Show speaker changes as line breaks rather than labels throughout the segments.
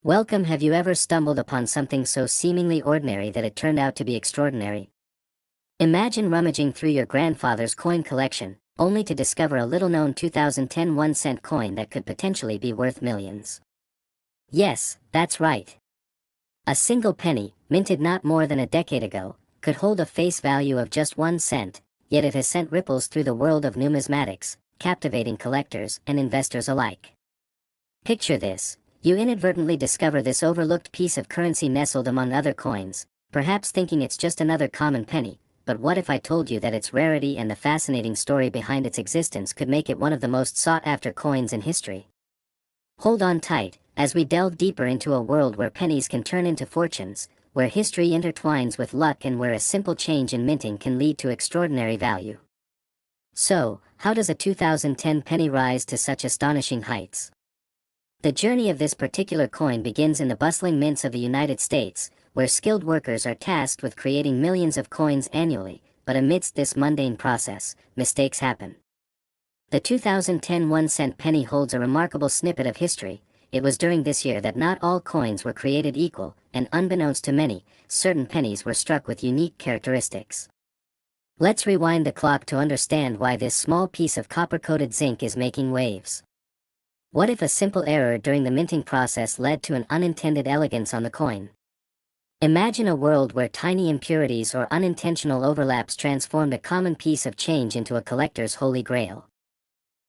Welcome. Have you ever stumbled upon something so seemingly ordinary that it turned out to be extraordinary? Imagine rummaging through your grandfather's coin collection, only to discover a little-known 2010 1-cent coin that could potentially be worth millions. Yes, that's right. A single penny, minted not more than a decade ago, could hold a face value of just 1 cent, yet it has sent ripples through the world of numismatics, captivating collectors and investors alike. Picture this. You inadvertently discover this overlooked piece of currency nestled among other coins, perhaps thinking it's just another common penny, but what if I told you that its rarity and the fascinating story behind its existence could make it one of the most sought-after coins in history? Hold on tight, as we delve deeper into a world where pennies can turn into fortunes, where history intertwines with luck and where a simple change in minting can lead to extraordinary value. So, how does a 2010 penny rise to such astonishing heights? The journey of this particular coin begins in the bustling mints of the United States, where skilled workers are tasked with creating millions of coins annually, but amidst this mundane process, mistakes happen. The 2010 1-cent penny holds a remarkable snippet of history. It was during this year that not all coins were created equal, and unbeknownst to many, certain pennies were struck with unique characteristics. Let's rewind the clock to understand why this small piece of copper-coated zinc is making waves. What if a simple error during the minting process led to an unintended elegance on the coin? Imagine a world where tiny impurities or unintentional overlaps transformed a common piece of change into a collector's holy grail.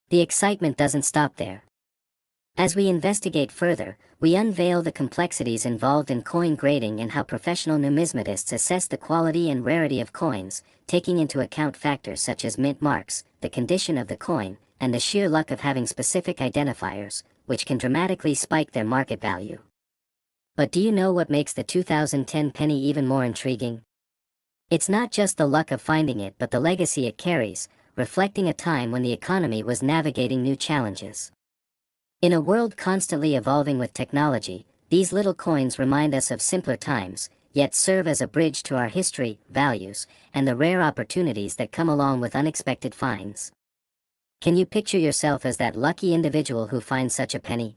The excitement doesn't stop there. As we investigate further, we unveil the complexities involved in coin grading and how professional numismatists assess the quality and rarity of coins, taking into account factors such as mint marks, the condition of the coin, and the sheer luck of having specific identifiers, which can dramatically spike their market value. But do you know what makes the 2010 penny even more intriguing? It's not just the luck of finding it but the legacy it carries, reflecting a time when the economy was navigating new challenges. In a world constantly evolving with technology, these little coins remind us of simpler times, yet serve as a bridge to our history, values, and the rare opportunities that come along with unexpected finds. Can you picture yourself as that lucky individual who finds such a penny?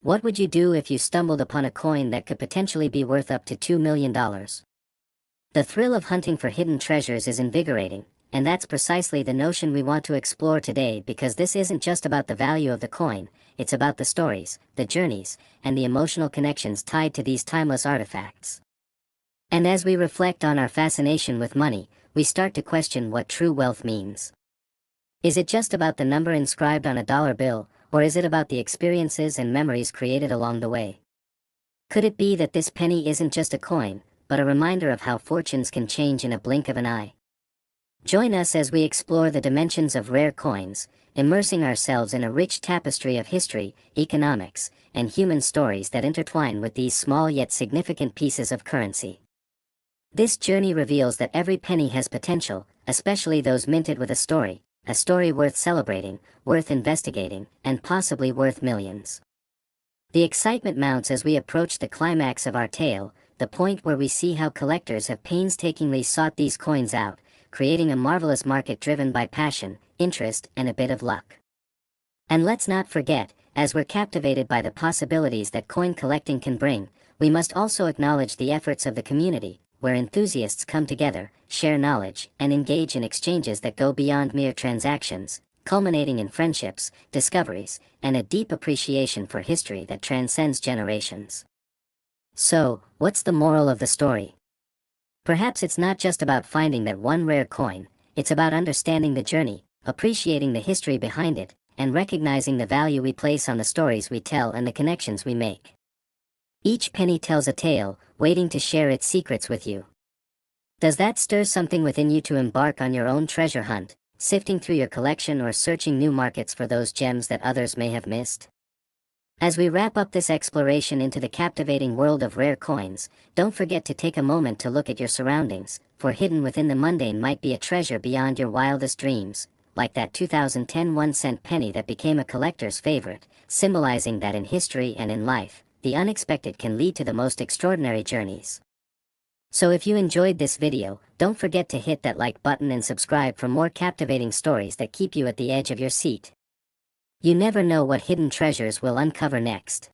What would you do if you stumbled upon a coin that could potentially be worth up to $2 million? The thrill of hunting for hidden treasures is invigorating, and that's precisely the notion we want to explore today, because this isn't just about the value of the coin, it's about the stories, the journeys, and the emotional connections tied to these timeless artifacts. And as we reflect on our fascination with money, we start to question what true wealth means. Is it just about the number inscribed on a dollar bill, or is it about the experiences and memories created along the way? Could it be that this penny isn't just a coin, but a reminder of how fortunes can change in a blink of an eye? Join us as we explore the dimensions of rare coins, immersing ourselves in a rich tapestry of history, economics, and human stories that intertwine with these small yet significant pieces of currency. This journey reveals that every penny has potential, especially those minted with a story worth celebrating, worth investigating, and possibly worth millions. The excitement mounts as we approach the climax of our tale, the point where we see how collectors have painstakingly sought these coins out, creating a marvelous market driven by passion, interest, and a bit of luck. And let's not forget, as we're captivated by the possibilities that coin collecting can bring, we must also acknowledge the efforts of the community, where enthusiasts come together, share knowledge, and engage in exchanges that go beyond mere transactions, culminating in friendships, discoveries, and a deep appreciation for history that transcends generations. So, what's the moral of the story? Perhaps it's not just about finding that one rare coin, it's about understanding the journey, appreciating the history behind it, and recognizing the value we place on the stories we tell and the connections we make. Each penny tells a tale, waiting to share its secrets with you. Does that stir something within you to embark on your own treasure hunt, sifting through your collection or searching new markets for those gems that others may have missed? As we wrap up this exploration into the captivating world of rare coins, don't forget to take a moment to look at your surroundings, for hidden within the mundane might be a treasure beyond your wildest dreams, like that 2010 1-cent penny that became a collector's favorite, symbolizing that in history and in life, the unexpected can lead to the most extraordinary journeys. So if you enjoyed this video, don't forget to hit that like button and subscribe for more captivating stories that keep you at the edge of your seat. You never know what hidden treasures we'll uncover next.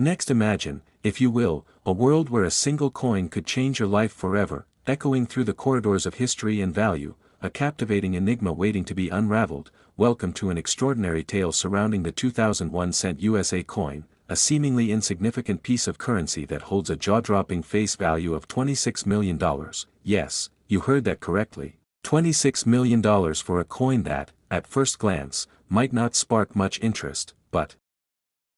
Next imagine, if you will, a world where a single coin could change your life forever, echoing through the corridors of history and value, a captivating enigma waiting to be unraveled. Welcome to an extraordinary tale surrounding the 2001 cent USA coin, a seemingly insignificant piece of currency that holds a jaw-dropping face value of $26 million. Yes, you heard that correctly. $26 million for a coin that, at first glance, might not spark much interest, but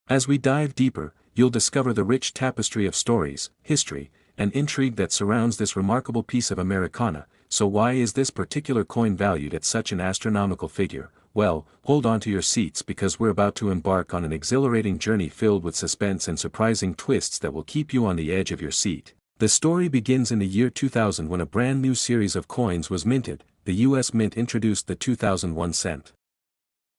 as we dive deeper, you'll discover the rich tapestry of stories, history, and intrigue that surrounds this remarkable piece of Americana. So why is this particular coin valued at such an astronomical figure? Well, hold on to your seats because we're about to embark on an exhilarating journey filled with suspense and surprising twists that will keep you on the edge of your seat. The story begins in the year 2000 when a brand new series of coins was minted. The U.S. Mint introduced the 2001 cent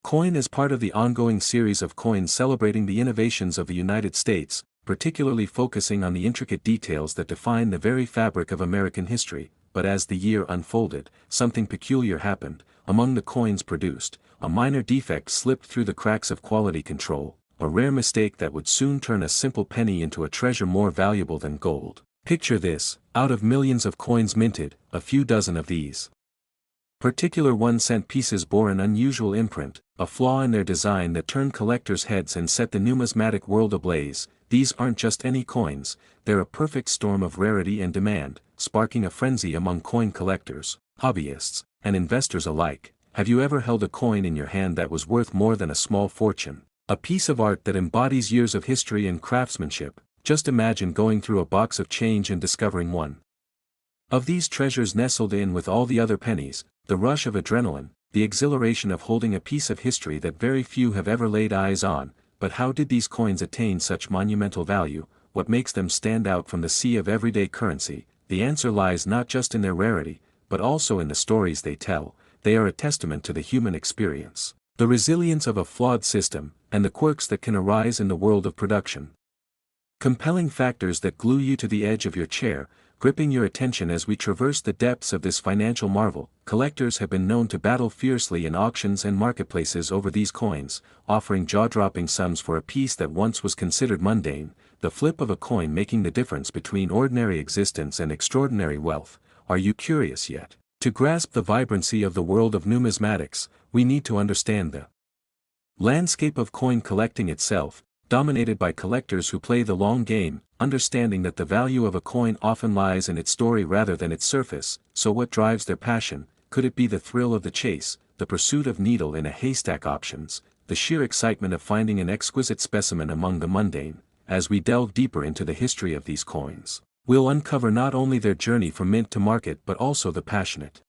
coin as part of the ongoing series of coins celebrating the innovations of the United States, particularly focusing on the intricate details that define the very fabric of American history. But as the year unfolded, something peculiar happened. Among the coins produced, a minor defect slipped through the cracks of quality control, a rare mistake that would soon turn a simple penny into a treasure more valuable than gold. Picture this: out of millions of coins minted, a few dozen of these particular 1-cent pieces bore an unusual imprint, a flaw in their design that turned collectors' heads and set the numismatic world ablaze. These aren't just any coins, they're a perfect storm of rarity and demand, sparking a frenzy among coin collectors, hobbyists, and investors alike. Have you ever held a coin in your hand that was worth more than a small fortune? A piece of art that embodies years of history and craftsmanship? Just imagine going through a box of change and discovering one of these treasures nestled in with all the other pennies. The rush of adrenaline, the exhilaration of holding a piece of history that very few have ever laid eyes on. But how did these coins attain such monumental value? What makes them stand out from the sea of everyday currency? The answer lies not just in their rarity, but also in the stories they tell. They are a testament to the human experience, the resilience of a flawed system, and the quirks that can arise in the world of production. Compelling factors that glue you to the edge of your chair, gripping your attention as we traverse the depths of this financial marvel. Collectors have been known to battle fiercely in auctions and marketplaces over these coins, offering jaw-dropping sums for a piece that once was considered mundane, the flip of a coin making the difference between ordinary existence and extraordinary wealth. Are you curious yet? To grasp the vibrancy of the world of numismatics, we need to understand the landscape of coin collecting itself, dominated by collectors who play the long game, understanding that the value of a coin often lies in its story rather than its surface. So what drives their passion? Could it be the thrill of the chase, the pursuit of needle in a haystack options, the sheer excitement of finding an exquisite specimen among the mundane? As we delve deeper into the history of these coins, we'll uncover not only their journey from mint to market but also the passionate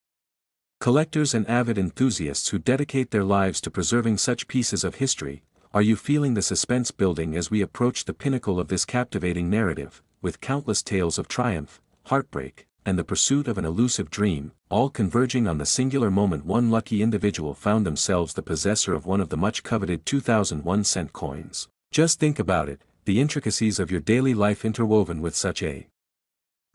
collectors and avid enthusiasts who dedicate their lives to preserving such pieces of history. Are you feeling the suspense building as we approach the pinnacle of this captivating narrative, with countless tales of triumph, heartbreak, and the pursuit of an elusive dream, all converging on the singular moment one lucky individual found themselves the possessor of one of the much-coveted 2001 cent coins? Just think about it, the intricacies of your daily life interwoven with such a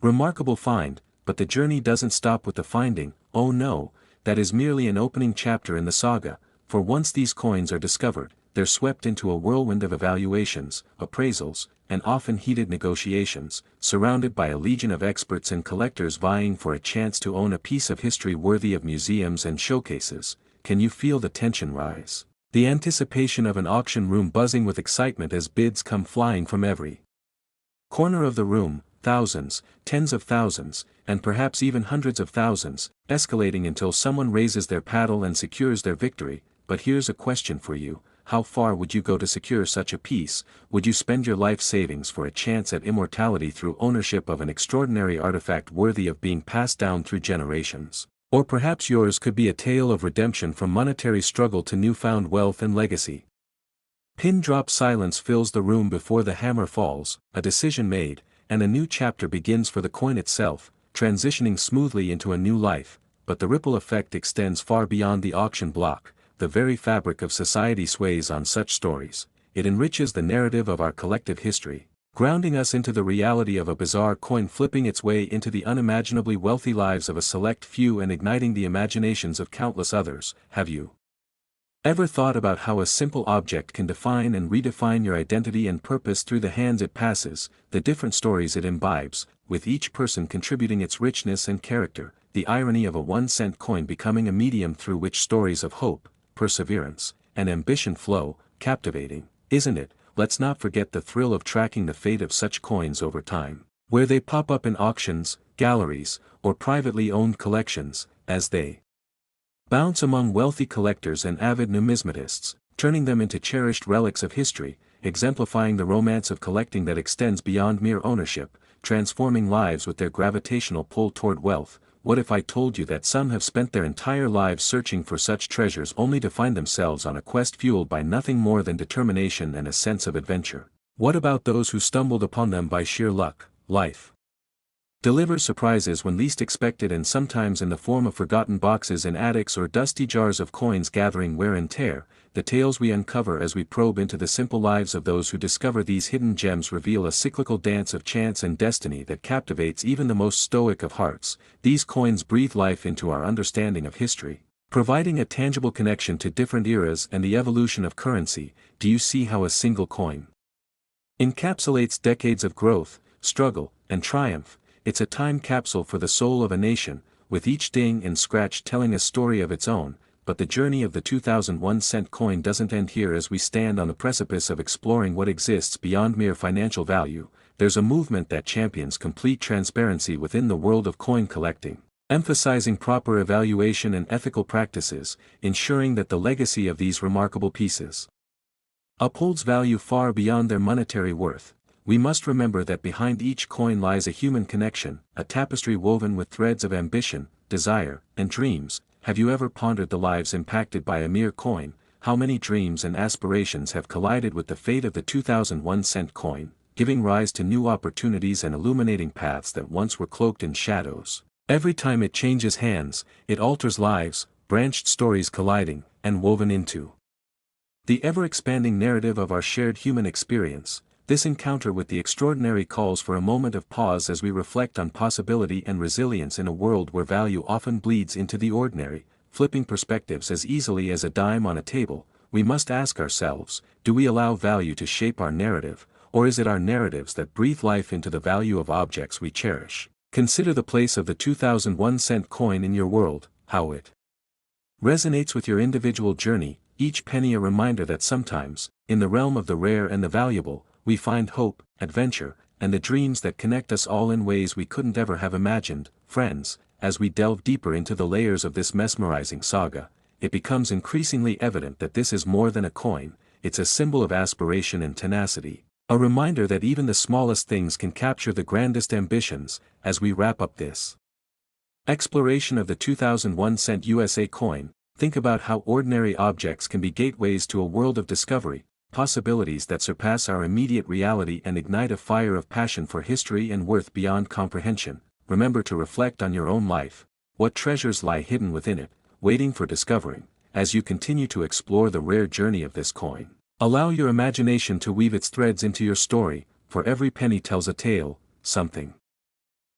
remarkable find. But the journey doesn't stop with the finding. Oh no, that is merely an opening chapter in the saga, for once these coins are discovered, they're swept into a whirlwind of evaluations, appraisals, and often heated negotiations, surrounded by a legion of experts and collectors vying for a chance to own a piece of history worthy of museums and showcases. Can you feel the tension rise? The anticipation of an auction room buzzing with excitement as bids come flying from every corner of the room, thousands, tens of thousands, and perhaps even hundreds of thousands, escalating until someone raises their paddle and secures their victory. But here's a question for you. How far would you go to secure such a piece? Would you spend your life savings for a chance at immortality through ownership of an extraordinary artifact worthy of being passed down through generations? Or perhaps yours could be a tale of redemption from monetary struggle to newfound wealth and legacy. Pin drop silence fills the room before the hammer falls, a decision made, and a new chapter begins for the coin itself, transitioning smoothly into a new life. But the ripple effect extends far beyond the auction block. The very fabric of society sways on such stories. It enriches the narrative of our collective history, grounding us into the reality of a bizarre coin flipping its way into the unimaginably wealthy lives of a select few and igniting the imaginations of countless others. Have you Ever thought about how a simple object can define and redefine your identity and purpose through the hands it passes, the different stories it imbibes, with each person contributing its richness and character, the irony of a 1-cent coin becoming a medium through which stories of hope, perseverance, and ambition flow, captivating, isn't it? Let's not forget the thrill of tracking the fate of such coins over time, where they pop up in auctions, galleries, or privately owned collections, as they bounce among wealthy collectors and avid numismatists, turning them into cherished relics of history, exemplifying the romance of collecting that extends beyond mere ownership, transforming lives with their gravitational pull toward wealth. What if I told you that some have spent their entire lives searching for such treasures only to find themselves on a quest fueled by nothing more than determination and a sense of adventure? What about those who stumbled upon them by sheer luck? Life delivers surprises when least expected, and sometimes in the form of forgotten boxes in attics or dusty jars of coins gathering wear and tear. The tales we uncover as we probe into the simple lives of those who discover these hidden gems reveal a cyclical dance of chance and destiny that captivates even the most stoic of hearts. These coins breathe life into our understanding of history, providing a tangible connection to different eras and the evolution of currency. Do you see how a single coin encapsulates decades of growth, struggle, and triumph? It's a time capsule for the soul of a nation, with each ding and scratch telling a story of its own. But the journey of the 2001-cent coin doesn't end here. As we stand on the precipice of exploring what exists beyond mere financial value, there's a movement that champions complete transparency within the world of coin collecting, emphasizing proper evaluation and ethical practices, ensuring that the legacy of these remarkable pieces upholds value far beyond their monetary worth. We must remember that behind each coin lies a human connection, a tapestry woven with threads of ambition, desire, and dreams. Have you ever pondered the lives impacted by a mere coin? How many dreams and aspirations have collided with the fate of the 2001-cent coin, giving rise to new opportunities and illuminating paths that once were cloaked in shadows? Every time it changes hands, it alters lives, branched stories colliding, and woven into the ever-expanding narrative of our shared human experience. This encounter with the extraordinary calls for a moment of pause as we reflect on possibility and resilience in a world where value often bleeds into the ordinary, flipping perspectives as easily as a dime on a table. We must ask ourselves, do we allow value to shape our narrative, or is it our narratives that breathe life into the value of objects we cherish? Consider the place of the 2001-cent coin in your world, how it resonates with your individual journey, each penny a reminder that sometimes, in the realm of the rare and the valuable, we find hope, adventure, and the dreams that connect us all in ways we couldn't ever have imagined. Friends, as we delve deeper into the layers of this mesmerizing saga, it becomes increasingly evident that this is more than a coin. It's a symbol of aspiration and tenacity, a reminder that even the smallest things can capture the grandest ambitions. As we wrap up this exploration of the 2001-cent USA coin, think about how ordinary objects can be gateways to a world of discovery, possibilities that surpass our immediate reality and ignite a fire of passion for history and worth beyond comprehension. Remember to reflect on your own life. What treasures lie hidden within it, waiting for discovering, as you continue to explore the rare journey of this coin? Allow your imagination to weave its threads into your story, for every penny tells a tale. Something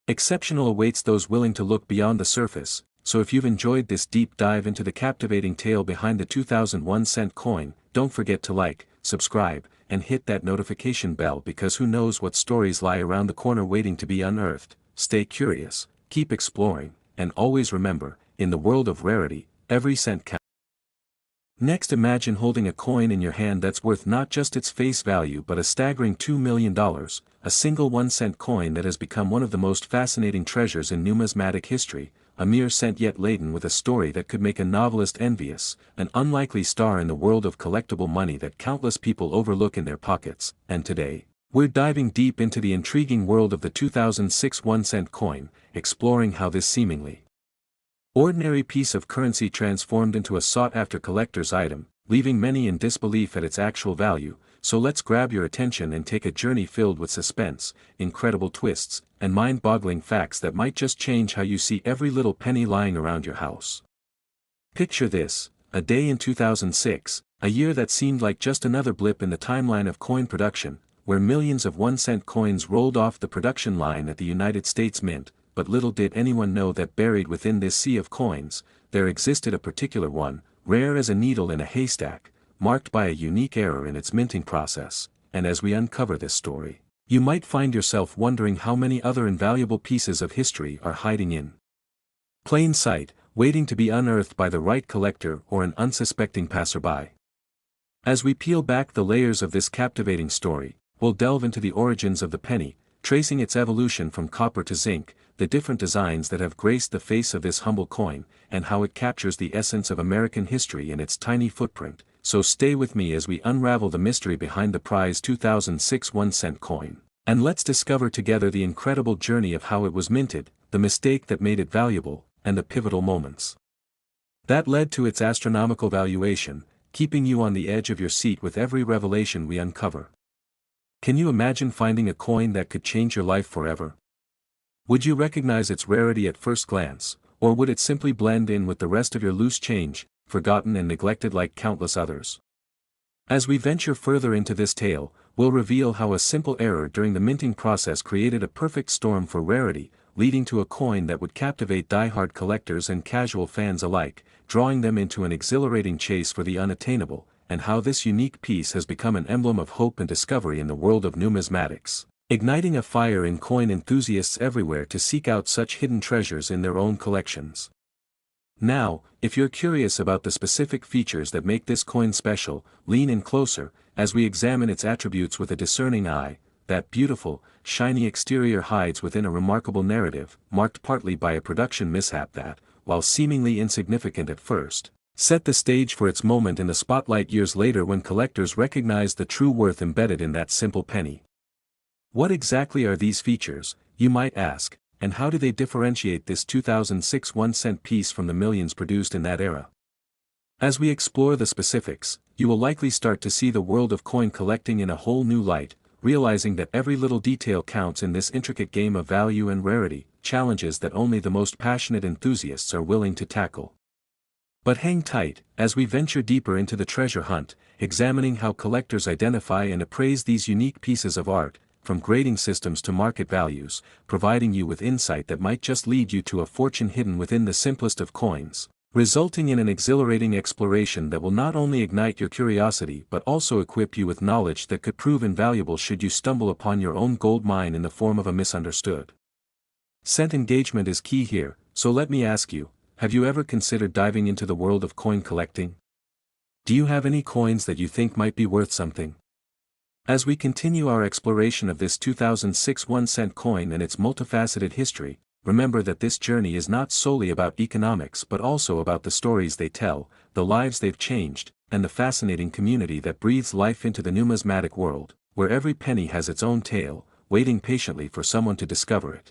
exceptional awaits those willing to look beyond the surface. So if you've enjoyed this deep dive into the captivating tale behind the 2001-cent coin, don't forget to like, subscribe, and hit that notification bell, because who knows what stories lie around the corner waiting to be unearthed. Stay curious, keep exploring, and always remember, in the world of rarity, every cent counts. Next, imagine holding a coin in your hand that's worth not just its face value but a staggering $2 million, a single 1-cent coin that has become one of the most fascinating treasures in numismatic history. A mere cent yet laden with a story that could make a novelist envious, an unlikely star in the world of collectible money that countless people overlook in their pockets. And today, we're diving deep into the intriguing world of the 2006 1-cent coin, exploring how this seemingly ordinary piece of currency transformed into a sought-after collector's item, leaving many in disbelief at its actual value. So let's grab your attention and take a journey filled with suspense, incredible twists, and mind-boggling facts that might just change how you see every little penny lying around your house. Picture this: a day in 2006, a year that seemed like just another blip in the timeline of coin production, where millions of 1-cent coins rolled off the production line at the United States Mint. But little did anyone know that buried within this sea of coins, there existed a particular one, rare as a needle in a haystack, marked by a unique error in its minting process, and as we uncover this story, you might find yourself wondering how many other invaluable pieces of history are hiding in plain sight, waiting to be unearthed by the right collector or an unsuspecting passerby. As we peel back the layers of this captivating story, we'll delve into the origins of the penny, tracing its evolution from copper to zinc, the different designs that have graced the face of this humble coin, and how it captures the essence of American history in its tiny footprint. So stay with me as we unravel the mystery behind the prized 2006 1-cent coin. And let's discover together the incredible journey of how it was minted, the mistake that made it valuable, and the pivotal moments that led to its astronomical valuation, keeping you on the edge of your seat with every revelation we uncover. Can you imagine finding a coin that could change your life forever? Would you recognize its rarity at first glance, or would it simply blend in with the rest of your loose change, forgotten and neglected like countless others? As we venture further into this tale, we'll reveal how a simple error during the minting process created a perfect storm for rarity, leading to a coin that would captivate die-hard collectors and casual fans alike, drawing them into an exhilarating chase for the unattainable, and how this unique piece has become an emblem of hope and discovery in the world of numismatics, igniting a fire in coin enthusiasts everywhere to seek out such hidden treasures in their own collections. Now, if you're curious about the specific features that make this coin special, lean in closer, as we examine its attributes with a discerning eye. That beautiful, shiny exterior hides within a remarkable narrative, marked partly by a production mishap that, while seemingly insignificant at first, set the stage for its moment in the spotlight years later when collectors recognized the true worth embedded in that simple penny. What exactly are these features, you might ask, and how do they differentiate this 2006 1-cent piece from the millions produced in that era? As we explore the specifics, you will likely start to see the world of coin collecting in a whole new light, realizing that every little detail counts in this intricate game of value and rarity, challenges that only the most passionate enthusiasts are willing to tackle. But hang tight, as we venture deeper into the treasure hunt, examining how collectors identify and appraise these unique pieces of art, from grading systems to market values, providing you with insight that might just lead you to a fortune hidden within the simplest of coins, resulting in an exhilarating exploration that will not only ignite your curiosity but also equip you with knowledge that could prove invaluable should you stumble upon your own gold mine in the form of a misunderstood cent. Engagement is key here, so let me ask you, have you ever considered diving into the world of coin collecting? Do you have any coins that you think might be worth something? As we continue our exploration of this 2006 1-cent coin and its multifaceted history, remember that this journey is not solely about economics but also about the stories they tell, the lives they've changed, and the fascinating community that breathes life into the numismatic world, where every penny has its own tale, waiting patiently for someone to discover it.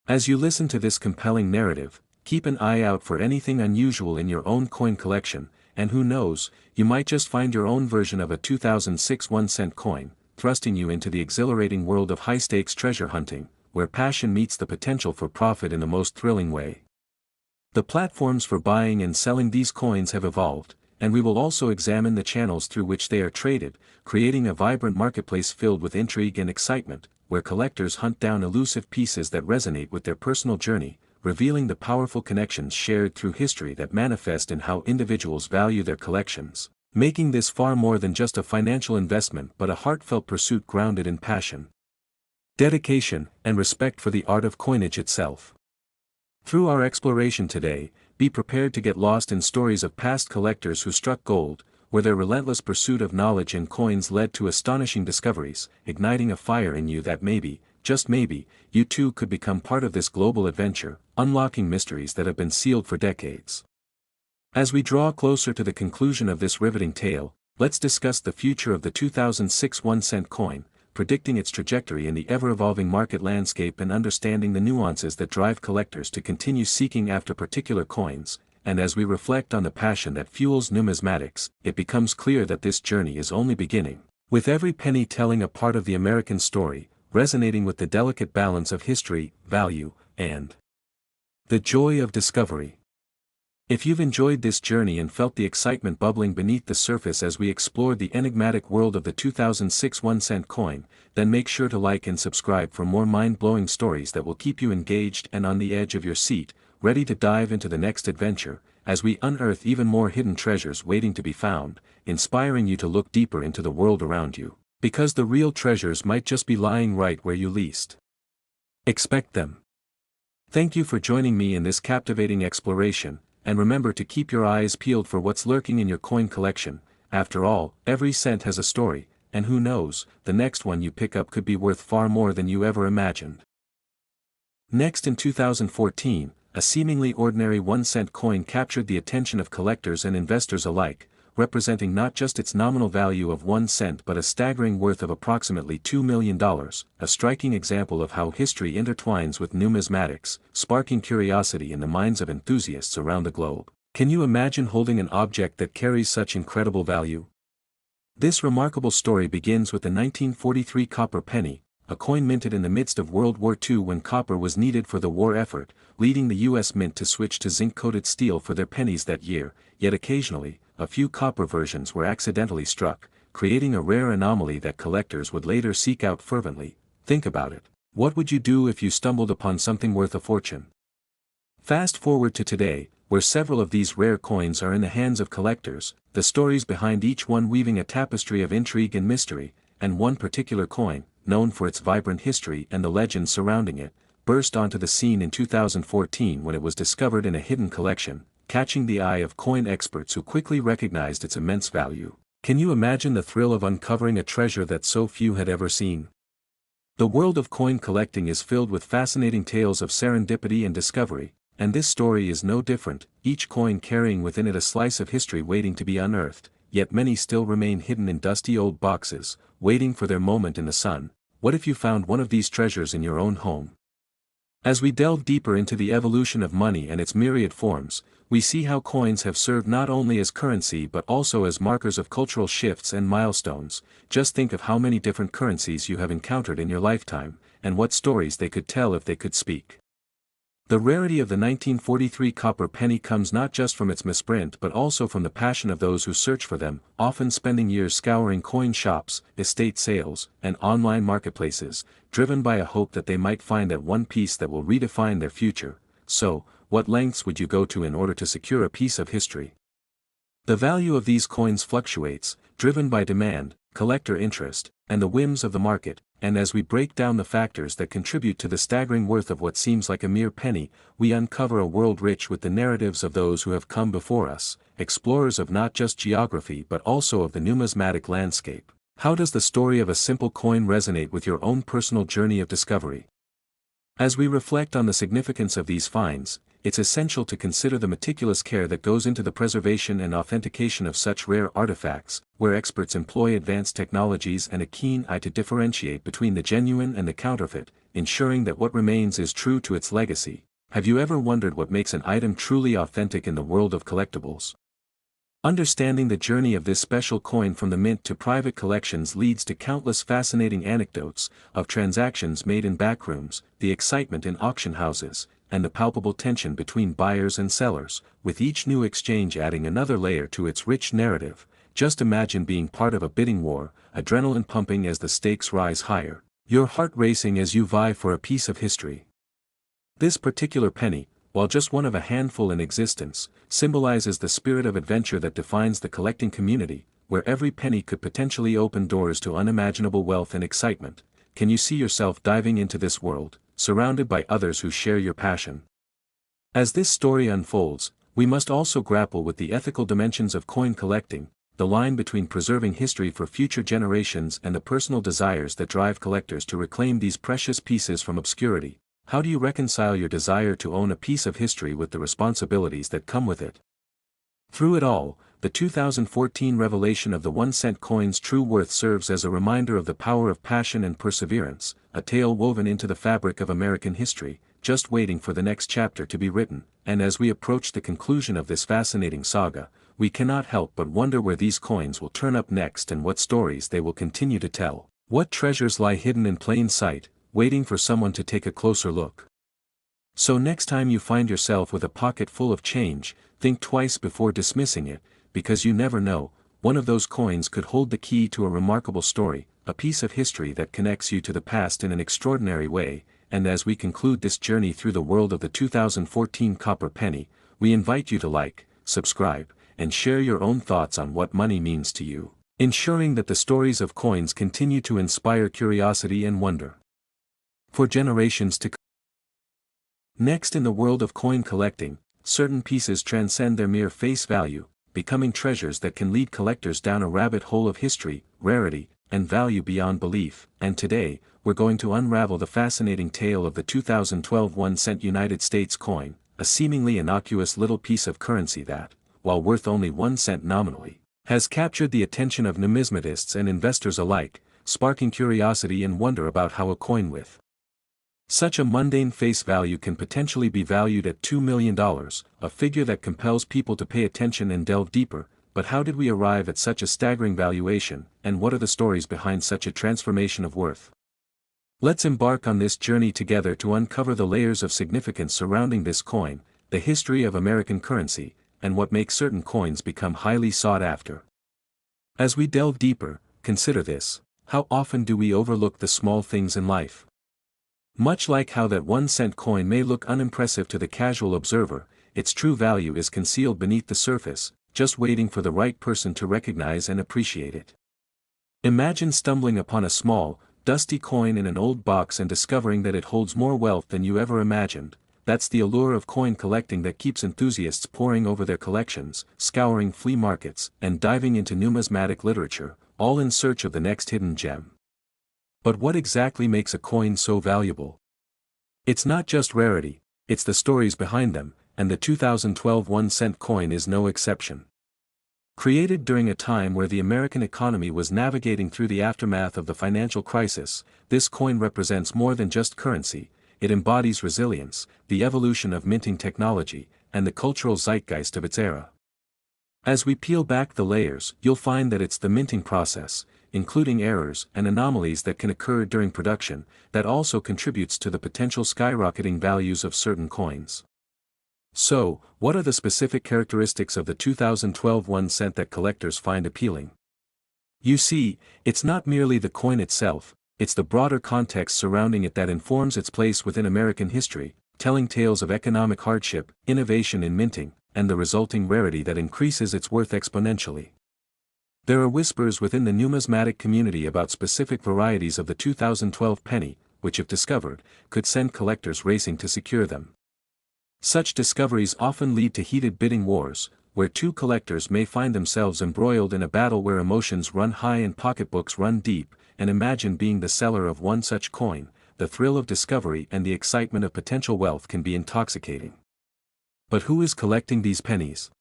As you listen to this compelling narrative, keep an eye out for anything unusual in your own coin collection, and who knows, you might just find your own version of a 2006 1-cent coin, thrusting you into the exhilarating world of high-stakes treasure hunting, where passion meets the potential for profit in the most thrilling way. The platforms for buying and selling these coins have evolved, and we will also examine the channels through which they are traded, creating a vibrant marketplace filled with intrigue and excitement, where collectors hunt down elusive pieces that resonate with their personal journey, revealing the powerful connections shared through history that manifest in how individuals value their collections, making this far more than just a financial investment but a heartfelt pursuit grounded in passion, dedication, and respect for the art of coinage itself. Through our exploration today, be prepared to get lost in stories of past collectors who struck gold, where their relentless pursuit of knowledge and coins led to astonishing discoveries, igniting a fire in you that maybe, just maybe, you too could become part of this global adventure, unlocking mysteries that have been sealed for decades. As we draw closer to the conclusion of this riveting tale, let's discuss the future of the 2006 1-cent coin, predicting its trajectory in the ever-evolving market landscape and understanding the nuances that drive collectors to continue seeking after particular coins. And as we reflect on the passion that fuels numismatics, it becomes clear that this journey is only beginning, with every penny telling a part of the American story, resonating with the delicate balance of history, value, and the joy of discovery. If you've enjoyed this journey and felt the excitement bubbling beneath the surface as we explored the enigmatic world of the 2006 1-cent coin, then make sure to like and subscribe for more mind-blowing stories that will keep you engaged and on the edge of your seat, ready to dive into the next adventure, as we unearth even more hidden treasures waiting to be found, inspiring you to look deeper into the world around you. Because the real treasures might just be lying right where you least expect them. Thank you for joining me in this captivating exploration, and remember to keep your eyes peeled for what's lurking in your coin collection. After all, every cent has a story, and who knows, the next one you pick up could be worth far more than you ever imagined. Next, in 2014, a seemingly ordinary 1-cent coin captured the attention of collectors and investors alike, representing not just its nominal value of 1 cent but a staggering worth of approximately $2 million, a striking example of how history intertwines with numismatics, sparking curiosity in the minds of enthusiasts around the globe. Can you imagine holding an object that carries such incredible value? This remarkable story begins with the 1943 copper penny, a coin minted in the midst of World War II when copper was needed for the war effort, leading the U.S. Mint to switch to zinc-coated steel for their pennies that year, yet occasionally, a few copper versions were accidentally struck, creating a rare anomaly that collectors would later seek out fervently. Think about it. What would you do if you stumbled upon something worth a fortune? Fast forward to today, where several of these rare coins are in the hands of collectors, the stories behind each one weaving a tapestry of intrigue and mystery, and one particular coin, known for its vibrant history and the legends surrounding it, burst onto the scene in 2014 when it was discovered in a hidden collection, catching the eye of coin experts who quickly recognized its immense value. Can you imagine the thrill of uncovering a treasure that so few had ever seen? The world of coin collecting is filled with fascinating tales of serendipity and discovery, and this story is no different, each coin carrying within it a slice of history waiting to be unearthed, yet many still remain hidden in dusty old boxes, waiting for their moment in the sun. What if you found one of these treasures in your own home? As we delve deeper into the evolution of money and its myriad forms, we see how coins have served not only as currency but also as markers of cultural shifts and milestones. Just think of how many different currencies you have encountered in your lifetime, and what stories they could tell if they could speak. The rarity of the 1943 copper penny comes not just from its misprint but also from the passion of those who search for them, often spending years scouring coin shops, estate sales, and online marketplaces, driven by a hope that they might find that one piece that will redefine their future. So, what lengths would you go to in order to secure a piece of history? The value of these coins fluctuates, driven by demand, collector interest, and the whims of the market, and as we break down the factors that contribute to the staggering worth of what seems like a mere penny, we uncover a world rich with the narratives of those who have come before us, explorers of not just geography but also of the numismatic landscape. How does the story of a simple coin resonate with your own personal journey of discovery? As we reflect on the significance of these finds, it's essential to consider the meticulous care that goes into the preservation and authentication of such rare artifacts, where experts employ advanced technologies and a keen eye to differentiate between the genuine and the counterfeit, ensuring that what remains is true to its legacy. Have you ever wondered what makes an item truly authentic in the world of collectibles? Understanding the journey of this special coin from the mint to private collections leads to countless fascinating anecdotes of transactions made in backrooms, the excitement in auction houses, and the palpable tension between buyers and sellers, with each new exchange adding another layer to its rich narrative. Just imagine being part of a bidding war, adrenaline pumping as the stakes rise higher, your heart racing as you vie for a piece of history. This particular penny, while just one of a handful in existence, symbolizes the spirit of adventure that defines the collecting community, where every penny could potentially open doors to unimaginable wealth and excitement. Can you see yourself diving into this world, surrounded by others who share your passion? As this story unfolds, we must also grapple with the ethical dimensions of coin collecting, the line between preserving history for future generations and the personal desires that drive collectors to reclaim these precious pieces from obscurity. How do you reconcile your desire to own a piece of history with the responsibilities that come with it? Through it all, the 2014 revelation of the 1-cent coin's true worth serves as a reminder of the power of passion and perseverance, a tale woven into the fabric of American history, just waiting for the next chapter to be written. And as we approach the conclusion of this fascinating saga, we cannot help but wonder where these coins will turn up next and what stories they will continue to tell. What treasures lie hidden in plain sight, waiting for someone to take a closer look? So next time you find yourself with a pocket full of change, think twice before dismissing it, because you never know, one of those coins could hold the key to a remarkable story, a piece of history that connects you to the past in an extraordinary way. And as we conclude this journey through the world of the 2014 copper penny, we invite you to like, subscribe, and share your own thoughts on what money means to you, ensuring that the stories of coins continue to inspire curiosity and wonder for generations to come. Next, in the world of coin collecting, certain pieces transcend their mere face value, becoming treasures that can lead collectors down a rabbit hole of history, rarity, and value beyond belief. And today, we're going to unravel the fascinating tale of the 2012 1-cent United States coin, a seemingly innocuous little piece of currency that, while worth only 1 cent nominally, has captured the attention of numismatists and investors alike, sparking curiosity and wonder about how a coin with such a mundane face value can potentially be valued at $2 million, a figure that compels people to pay attention and delve deeper. But how did we arrive at such a staggering valuation, and what are the stories behind such a transformation of worth? Let's embark on this journey together to uncover the layers of significance surrounding this coin, the history of American currency, and what makes certain coins become highly sought after. As we delve deeper, consider this: how often do we overlook the small things in life? Much like how that 1-cent coin may look unimpressive to the casual observer, its true value is concealed beneath the surface, just waiting for the right person to recognize and appreciate it. Imagine stumbling upon a small, dusty coin in an old box and discovering that it holds more wealth than you ever imagined. That's the allure of coin collecting that keeps enthusiasts poring over their collections, scouring flea markets, and diving into numismatic literature, all in search of the next hidden gem. But what exactly makes a coin so valuable? It's not just rarity, it's the stories behind them, and the 2012 1-cent coin is no exception. Created during a time where the American economy was navigating through the aftermath of the financial crisis, this coin represents more than just currency. It embodies resilience, the evolution of minting technology, and the cultural zeitgeist of its era. As we peel back the layers, you'll find that it's the minting process, including errors and anomalies that can occur during production, that also contributes to the potential skyrocketing values of certain coins. So, what are the specific characteristics of the 2012 1-cent that collectors find appealing? You see, it's not merely the coin itself, it's the broader context surrounding it that informs its place within American history, telling tales of economic hardship, innovation in minting, and the resulting rarity that increases its worth exponentially. There are whispers within the numismatic community about specific varieties of the 2012 penny, which if discovered, could send collectors racing to secure them. Such discoveries often lead to heated bidding wars, where two collectors may find themselves embroiled in a battle where emotions run high and pocketbooks run deep. And imagine being the seller of one such coin. The thrill of discovery and the excitement of potential wealth can be intoxicating. But who is collecting these pennies?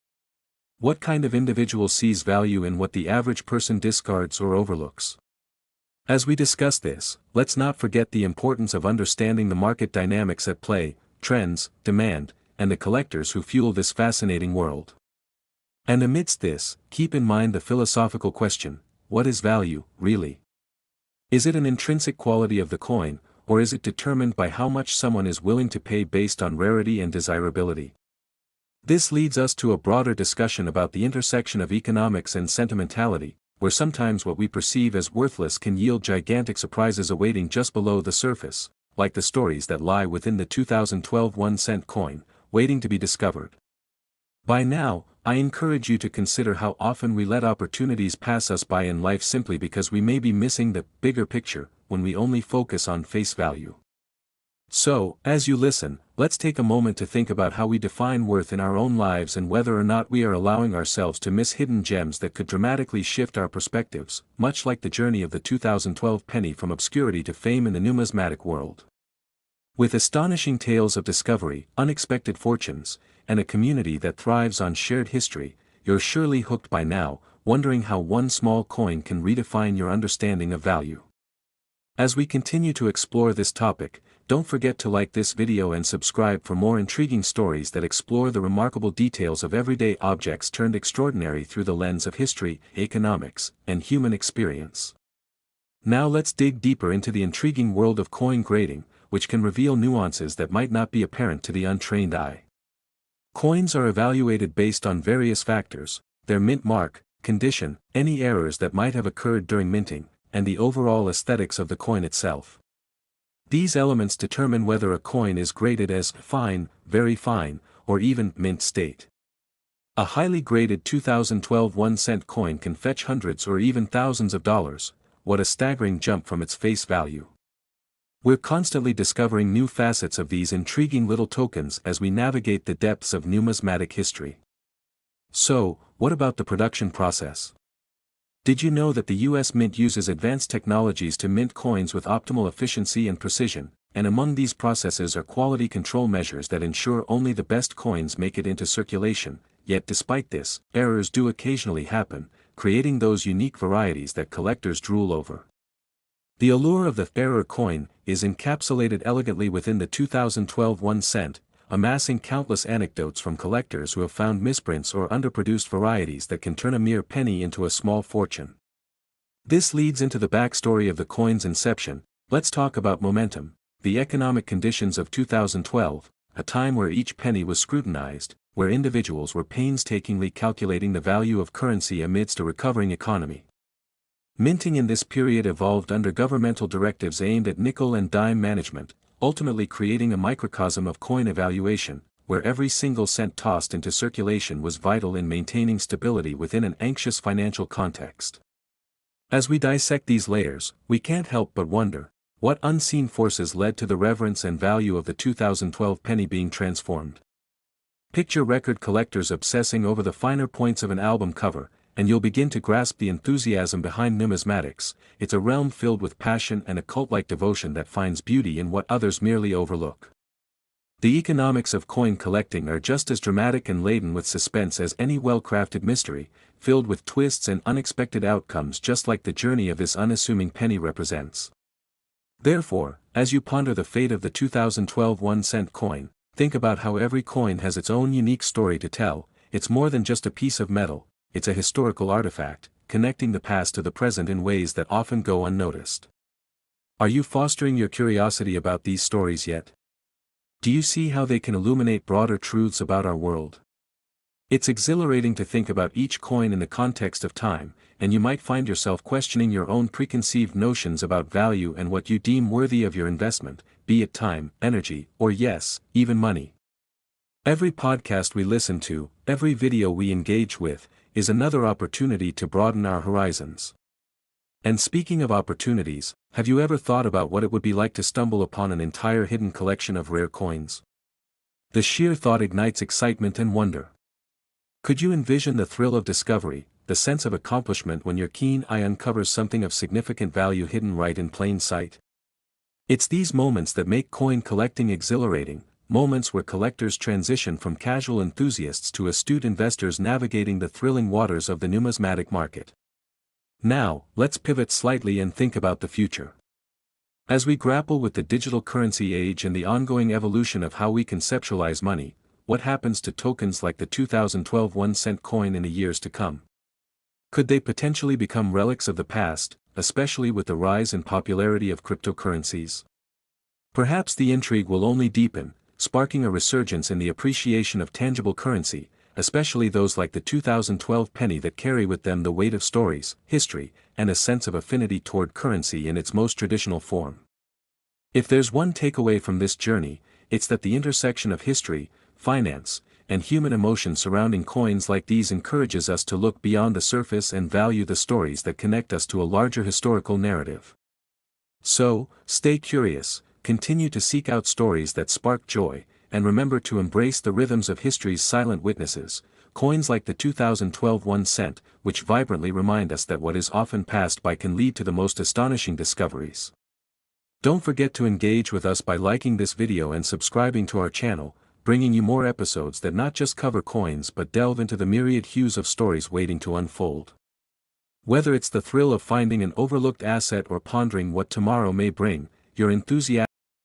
What kind of individual sees value in what the average person discards or overlooks? As we discuss this, let's not forget the importance of understanding the market dynamics at play, trends, demand, and the collectors who fuel this fascinating world. And amidst this, keep in mind the philosophical question: what is value, really? Is it an intrinsic quality of the coin, or is it determined by how much someone is willing to pay based on rarity and desirability? This leads us to a broader discussion about the intersection of economics and sentimentality, where sometimes what we perceive as worthless can yield gigantic surprises awaiting just below the surface, like the stories that lie within the 2012 1-cent coin, waiting to be discovered. By now, I encourage you to consider how often we let opportunities pass us by in life simply because we may be missing the bigger picture when we only focus on face value. So, as you listen, let's take a moment to think about how we define worth in our own lives and whether or not we are allowing ourselves to miss hidden gems that could dramatically shift our perspectives, much like the journey of the 2012 penny from obscurity to fame in the numismatic world. With astonishing tales of discovery, unexpected fortunes, and a community that thrives on shared history, you're surely hooked by now, wondering how one small coin can redefine your understanding of value. As we continue to explore this topic, don't forget to like this video and subscribe for more intriguing stories that explore the remarkable details of everyday objects turned extraordinary through the lens of history, economics, and human experience. Now let's dig deeper into the intriguing world of coin grading, which can reveal nuances that might not be apparent to the untrained eye. Coins are evaluated based on various factors: their mint mark, condition, any errors that might have occurred during minting, and the overall aesthetics of the coin itself. These elements determine whether a coin is graded as fine, very fine, or even mint state. A highly graded 2012 1-cent coin can fetch hundreds or even thousands of dollars. What a staggering jump from its face value. We're constantly discovering new facets of these intriguing little tokens as we navigate the depths of numismatic history. So, what about the production process? Did you know that the US Mint uses advanced technologies to mint coins with optimal efficiency and precision, and among these processes are quality control measures that ensure only the best coins make it into circulation? Yet despite this, errors do occasionally happen, creating those unique varieties that collectors drool over. The allure of the error coin is encapsulated elegantly within the 2012 1 cent, amassing countless anecdotes from collectors who have found misprints or underproduced varieties that can turn a mere penny into a small fortune. This leads into the backstory of the coin's inception. Let's talk about momentum, the economic conditions of 2012, a time where each penny was scrutinized, where individuals were painstakingly calculating the value of currency amidst a recovering economy. Minting in this period evolved under governmental directives aimed at nickel and dime management, ultimately creating a microcosm of coin evaluation, where every single cent tossed into circulation was vital in maintaining stability within an anxious financial context. As we dissect these layers, we can't help but wonder, what unseen forces led to the reverence and value of the 2012 penny being transformed? Picture record collectors obsessing over the finer points of an album cover, and you'll begin to grasp the enthusiasm behind numismatics. It's a realm filled with passion and a cult-like devotion that finds beauty in what others merely overlook. The economics of coin collecting are just as dramatic and laden with suspense as any well-crafted mystery, filled with twists and unexpected outcomes just like the journey of this unassuming penny represents. Therefore, as you ponder the fate of the 2012 1-cent coin, think about how every coin has its own unique story to tell. It's more than just a piece of metal, it's a historical artifact, connecting the past to the present in ways that often go unnoticed. Are you fostering your curiosity about these stories yet? Do you see how they can illuminate broader truths about our world? It's exhilarating to think about each coin in the context of time, and you might find yourself questioning your own preconceived notions about value and what you deem worthy of your investment, be it time, energy, or yes, even money. Every podcast we listen to, every video we engage with, is another opportunity to broaden our horizons. And speaking of opportunities, have you ever thought about what it would be like to stumble upon an entire hidden collection of rare coins? The sheer thought ignites excitement and wonder. Could you envision the thrill of discovery, the sense of accomplishment when your keen eye uncovers something of significant value hidden right in plain sight? It's these moments that make coin collecting exhilarating, moments where collectors transition from casual enthusiasts to astute investors navigating the thrilling waters of the numismatic market. Now, let's pivot slightly and think about the future. As we grapple with the digital currency age and the ongoing evolution of how we conceptualize money, what happens to tokens like the 2012 1-cent coin in the years to come? Could they potentially become relics of the past, especially with the rise in popularity of cryptocurrencies? Perhaps the intrigue will only deepen, sparking a resurgence in the appreciation of tangible currency, especially those like the 2012 penny that carry with them the weight of stories, history, and a sense of affinity toward currency in its most traditional form. If there's one takeaway from this journey, it's that the intersection of history, finance, and human emotion surrounding coins like these encourages us to look beyond the surface and value the stories that connect us to a larger historical narrative. So, stay curious, continue to seek out stories that spark joy, and remember to embrace the rhythms of history's silent witnesses, coins like the 2012 1 cent, which vibrantly remind us that what is often passed by can lead to the most astonishing discoveries. Don't forget to engage with us by liking this video and subscribing to our channel, bringing you more episodes that not just cover coins but delve into the myriad hues of stories waiting to unfold. Whether it's the thrill of finding an overlooked asset or pondering what tomorrow may bring, your enthusiasm